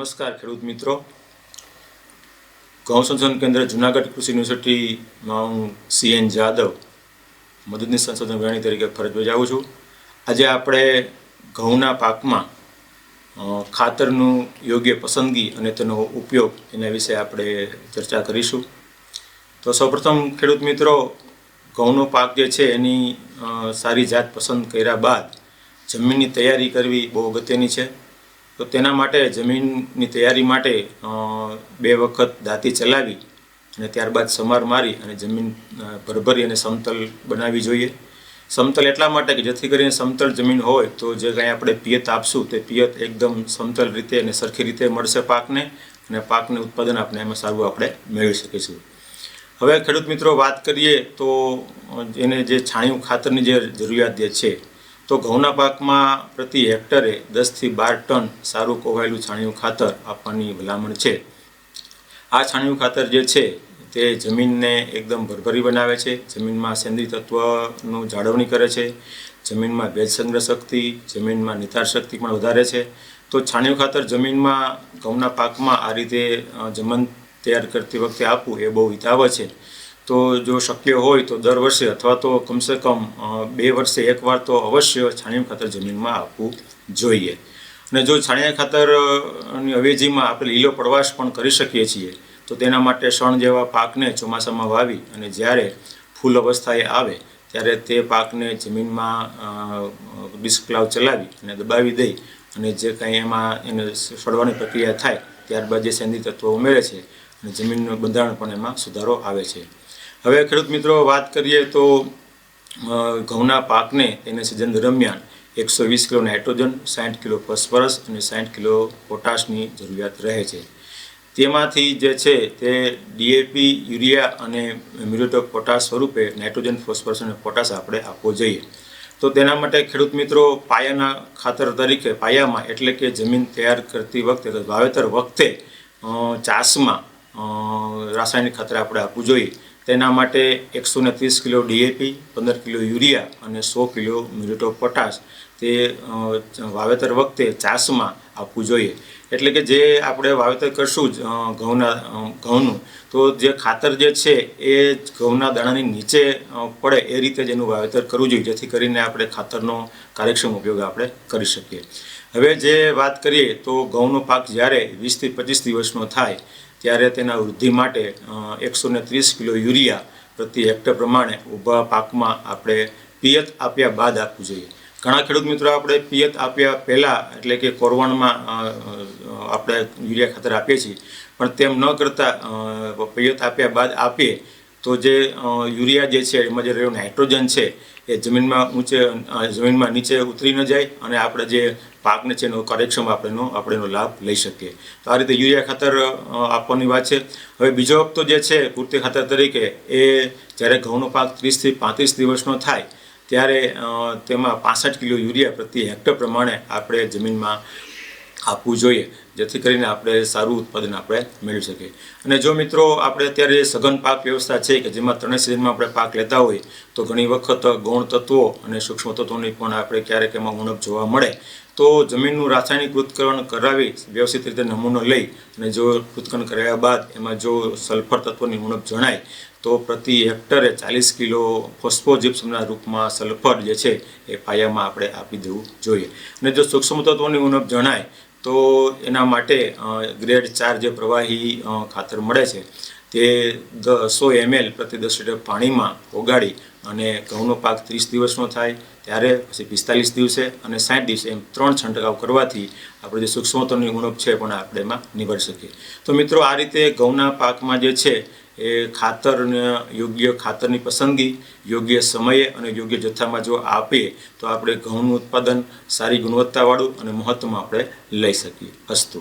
નમસ્કાર ખેડૂત મિત્રો। ઘઉં સંશોધન કેન્દ્ર જૂનાગઢ કૃષિ યુનિવર્સિટીમાં હું CN જાદવ મદદનીશ સંશોધન વિજ્ઞાની તરીકે ફરજ બજાવું છું। આજે આપણે ઘઉંના પાકમાં ખાતરનું યોગ્ય પસંદગી અને તેનો ઉપયોગ એના વિશે આપણે ચર્ચા કરીશું। તો સૌપ્રથમ ખેડૂત મિત્રો, ઘઉંનો પાક જે છે એની સારી જાત પસંદ કર્યા બાદ જમીનની તૈયારી કરવી બહુ અગત્યની છે। તો તેના માટે જમીનની તૈયારી માટે 2 વખત દાંતી ચલાવી અને ત્યારબાદ સમાર મારી અને જમીન ભરભરી અને સમતલ બનાવવી જોઈએ। સમતલ એટલા માટે કે જેથી કરીને સમતલ જમીન હોય તો જે કંઈ આપણે પિયત આપશું તે પિયત એકદમ સમતલ રીતે અને સરખી રીતે મળશે પાકને, અને પાકનું ઉત્પાદન આપણે એમાં સારું આપણે મેળવી શકીશું। હવે ખેડૂત મિત્રો, વાત કરીએ તો એને જે છાણિયું ખાતરની જે જરૂરિયાત જે છે, તો ઘઉંના પાકમાં પ્રતિ હેક્ટરે 10 થી 12 ટન સારું કોહાયેલું છાણિયું ખાતર આપવાની ભલામણ છે। આ છાણિયું ખાતર જે છે તે જમીનને એકદમ ભરભરી બનાવે છે, જમીનમાં સેન્દ્રિય તત્વનું જાળવણી કરે છે, જમીનમાં ભેજ સંગ્રહ શક્તિ, જમીનમાં નિતાર શક્તિ પણ વધારે છે। તો છાણિયું ખાતર જમીનમાં ઘઉંના પાકમાં આ રીતે જમીન તૈયાર કરતી વખતે આપવું એ બહુ હિતાવહ છે। તો જો શક્ય હોય તો દર વર્ષે અથવા તો કમસે કમ 2 વર્ષે એકવાર તો અવશ્ય છાણિયું ખાતર જમીનમાં આપવું જોઈએ। અને જો છાણિયા ખાતરની અવેજીમાં આપણે લીલો પડવાશ પણ કરી શકીએ છીએ, તો તેના માટે શણ જેવા પાકને ચોમાસામાં વાવી અને જ્યારે ફૂલ અવસ્થાએ આવે ત્યારે તે પાકને જમીનમાં ડિસ્કલાવ ચલાવી અને દબાવી દઈ અને જે કંઈ એમાં એને સડવાની પ્રક્રિયા થાય ત્યારબાદ જે સેન્દ્રિય તત્વો ઉમેરે છે અને જમીનનું બંધારણ પણ એમાં સુધારો આવે છે। હવે ખેડૂત મિત્રો, વાત કરીએ તો ઘઉંના પાકને તેને સિઝન દરમિયાન 120 કિલો નાઇટ્રોજન, 60 કિલો ફોસ્ફરસ અને 60 કિલો પોટાશની જરૂરિયાત રહે છે। તેમાંથી જે છે તે DAP, યુરિયા અને મ્યુરેટ ઓફ પોટાશ સ્વરૂપે નાઇટ્રોજન, ફોસ્ફરસ અને પોટાશ આપણે આપવો જોઈએ। તો તેના માટે ખેડૂત મિત્રો, પાયાના ખાતર તરીકે પાયામાં એટલે કે જમીન તૈયાર કરતી વખતે વાવેતર વખતે ચાસમાં રાસાયણિક ખાતર આપણે આપવું જોઈએ। તેના માટે 130 કિલો DAP, 15 કિલો યુરિયા અને 100 કિલો મ્યુરેટ ઓફ પોટાશ તે વાવેતર વખતે ચાસમાં આપવું જોઈએ। એટલે કે જે આપણે વાવેતર કરશું ઘઉંનું, તો જે ખાતર જે છે એ ઘઉંના દાણાની નીચે પડે એ રીતે જ એનું વાવેતર કરવું જોઈએ, જેથી કરીને આપણે ખાતરનો કાર્યક્ષમ ઉપયોગ આપણે કરી શકીએ। હવે જે વાત કરીએ તો ઘઉંનો પાક જ્યારે 20 થી 25 દિવસનો થાય ત્યારે તેના વૃદ્ધિ માટે 130 કિલો યુરિયા પ્રતિ હેક્ટર પ્રમાણે ઊભા પાકમાં આપણે પિયત આપ્યા બાદ આપવું જોઈએ। ઘણા ખેડૂત મિત્રો આપણે પિયત આપ્યા પહેલાં એટલે કે કોરવણમાં આપણે યુરિયા ખાતર આપીએ છીએ, પણ તેમ ન કરતાં પિયત આપ્યા બાદ આપીએ તો જે યુરિયા જે છે એમાં જે રહેલું નાઇટ્રોજન છે એ જમીનમાં નીચે ઉતરી ન જાય અને આપણે જે પાકને છે એનો કાર્યક્ષમ આપણે એનો લાભ લઈ શકીએ। તો આ રીતે યુરિયા ખાતર આપવાની વાત છે। હવે બીજો હપ્તો જે છે પૂરતી ખાતર તરીકે એ જ્યારે ઘઉંનો પાક 30 થી 35 દિવસનો થાય ત્યારે તેમાં 65 કિલો યુરિયા પ્રતિ હેક્ટર પ્રમાણે આપણે જમીનમાં આપવું જોઈએ, જેથી કરીને આપણે સારું ઉત્પાદન આપણે મેળવી શકીએ। અને જો મિત્રો આપણે અત્યારે સઘન પાક વ્યવસ્થા છે કે જેમાં 3 સિઝનમાં આપણે પાક લેતા હોય, તો ઘણી વખત ગૌણ તત્વો અને સૂક્ષ્મ તત્વોની પણ આપણે ક્યારેક એમાં ઉણપ જોવા મળે। તો જમીનનું રાસાયણિક પૃથ્થકરણ કરાવી વ્યવસ્થિત રીતે નમૂનો લઈ અને જો પૃથ્થકરણ કરાવ્યા બાદ એમાં જો સલ્ફર તત્વની ઉણપ જણાય તો પ્રતિ હેક્ટરે 40 કિલો ફોસ્ફોજિપ્સમના રૂપમાં સલ્ફર જે છે એ પાયામાં આપણે આપી દેવું જોઈએ। અને જો સૂક્ષ્મ તત્વોની ઉણપ જણાય તો એના માટે ગ્રેડ 4 જે પ્રવાહી ખાતર મળે છે તે 100 ml પ્રતિ 10 લીટર પાણીમાં ઓગાળી અને ઘઉંનો પાક 30 દિવસનો થાય ત્યારે, પછી 45 દિવસે અને 60 દિવસે એમ 3 છંટકાવ કરવાથી આપણે જે સૂક્ષ્મ તત્વની ઉણપ છે પણ આપણે એમાં નિવારી શકીએ। તો મિત્રો, આ રીતે ઘઉંના પાકમાં જે છે એ યોગ્ય ખાતરની પસંદગી યોગ્ય સમયે અને યોગ્ય જથ્થામાં જો આપીએ તો આપણે ઘઉંનું ઉત્પાદન સારી ગુણવત્તાવાળું અને મહત્ત્વમાં આપણે લઈ શકીએ। અસ્તુ।